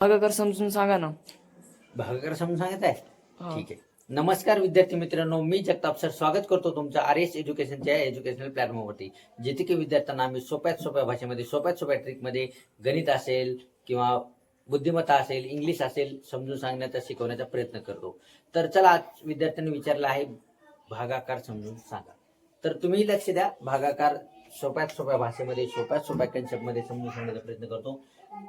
भागाकार समजून सांगा ना. भागाकार समजून सांगत आहे. हा. ठीक आहे. नमस्कार विद्यार्थी मित्रांनो, मी जगताप सर स्वागत करतो तुमच्या आर.एस. एज्युकेशनच्या एज्युकेशनल प्लॅटफॉर्मवरती, जिथे की विद्यार्थ्यांना आम्ही सोप्यात सोप्या भाषेमध्ये सोप्यात सोप्या ट्रिकमध्ये गणित असेल किंवा बुद्धिमत्ता असेल, इंग्लिश असेल समजून सांगण्याचा शिकवण्याचा प्रयत्न करतो. तर चला, आज विद्यार्थ्यांनी विचारलं आहे भागाकार समजून सांगा. तर तुम्ही लक्ष द्या. भागाकार सोप्यात सोप्या भाषेमध्ये सोप्यात सोप्या कन्सेप्टमध्ये समजून सांगण्याचा प्रयत्न करतो.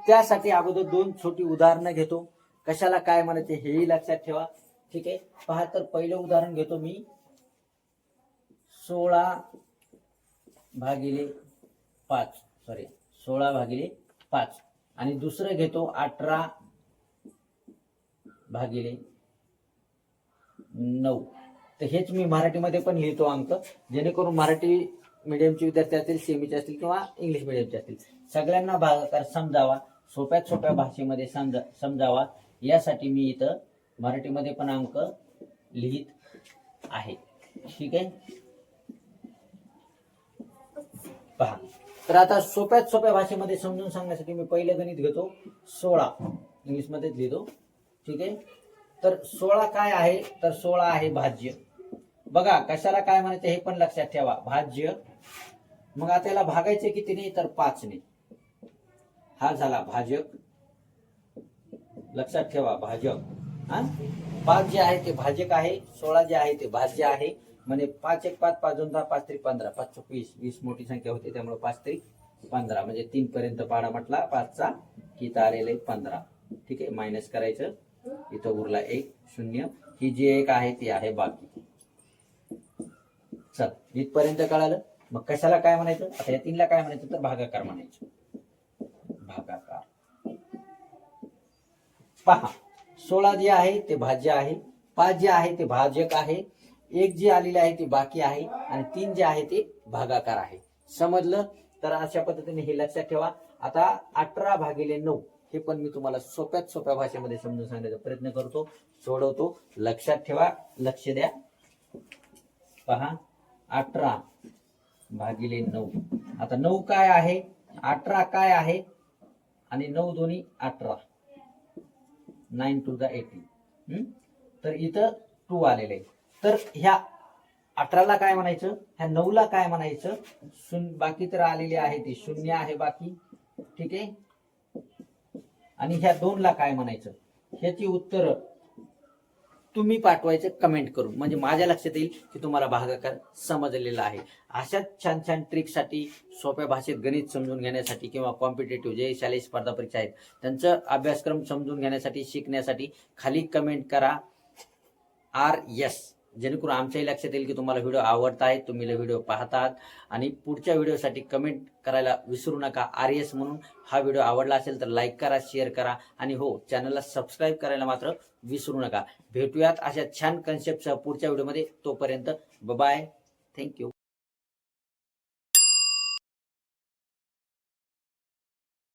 त्यासाठी अगोदर दोन छोटी उदाहरणं घेतो. कशाला काय म्हणायचे हेही लक्षात ठेवा. ठीक आहे. पहा, तर पहिलं उदाहरण घेतो मी 16/5 आणि दुसरं घेतो 18/9. तर हेच मी मराठीमध्ये पण लिहितो अंक, जेणेकरून मराठी मीडियमचे विद्यार्थी असतील, सेमीचे असतील किंवा इंग्लिश मीडियमचे असतील, सगळ्यांना भागाकार समजावा, सोप्यात सोप्या भाषेमध्ये समजावा, यासाठी मी इथं मराठीमध्ये पण अंक लिहित आहे. ठीक आहे. पहा, तर आता सोप्यात सोप्या भाषेमध्ये समजून सांगण्यासाठी मी पहिलं गणित घेतो 16, इंग्लिश मध्येच लिहितो. ठीक आहे. तर 16 काय आहे, तर 16 आहे भाज्य. बघा, कशाला काय म्हणायचं हे पण लक्षात ठेवा. भाज्य. मग आता याला भागायचे कितीने, तर 5ने. हा झाला भाजक. लक्षात ठेवा, भाजक. 5 जे आहे ते भाजक आहे, 16 जे आहे ते भाज्य आहे. म्हणजे 5 1 5, 5 2 10, 5 3 15, 5 चौक 20, 20 मोठी संख्या होते, त्यामुळे 5 3 15 म्हणजे 3 पर्यंत पाडा म्हटला 5चा की इथं आलेले 15. ठीक आहे. मायनस करायचं, इथं उरला 1 0. ही जी एक आहे ती आहे बाकी. चल, इथपर्यंत कळालं. मग कशाला काय म्हणायचं, आता या 3ला काय म्हणायचं, तर भागाकार म्हणायचं. भागाकार. पहा, 16 जे आहे ते भाज्य आहे, 5 जे आहे ते भाजक आहे, 1 जी आलेली आहे ती बाकी आहे, आणि 3 जे आहे ते भागाकार आहे. समजलं. तर अशा पद्धतीने हे लक्षात ठेवा. आता 18/9 हे पण मी तुम्हाला सोप्यात सोप्या भाषेमध्ये समजून सांगण्याचा प्रयत्न करतो, सोडवतो. लक्षात ठेवा, लक्ष द्या. पहा, 18/9. आता 9 काय आहे, 18 काय आहे, आणि 9 दोन्ही 18, 9 to the 18. तर इथं 2 आलेले. तर ह्या 18ला काय म्हणायचं, ह्या 9ला काय म्हणायचं, बाकी तर आलेली आहे ती 0 आहे बाकी. ठीक आहे. आणि ह्या 2ला काय म्हणायचं, ह्याची उत्तर तुम्ही पाठवायचं कमेंट करून, म्हणजे माझ्या लक्षात येईल की तुम्हाला भागाकार समजलेला आहे. अशाच छान छान ट्रिकसाठी, सोप्या भाषेत गणित समजून घेण्यासाठी किंवा कॉम्पिटेटिव्ह जे शालेय स्पर्धा परीक्षा आहेत त्यांचा अभ्यासक्रम समजून घेण्यासाठी, शिकण्यासाठी खाली कमेंट करा RS, जेणेकरून आमच्याही लक्षात येईल की तुम्हाला व्हिडिओ आवडत आहे, तुम्ही व्हिडिओ पाहतात. आणि पुढच्या व्हिडिओसाठी कमेंट करायला विसरू नका, RS म्हणून. हा व्हिडिओ आवडला असेल तर लाईक करा, शेअर करा, आणि हो, चॅनलला सबस्क्राईब करायला मात्र विसरू नका. भेटूयात अशा छान कन्सेप्टसह पुढच्या व्हिडिओमध्ये. तोपर्यंत बाय, थँक्यू.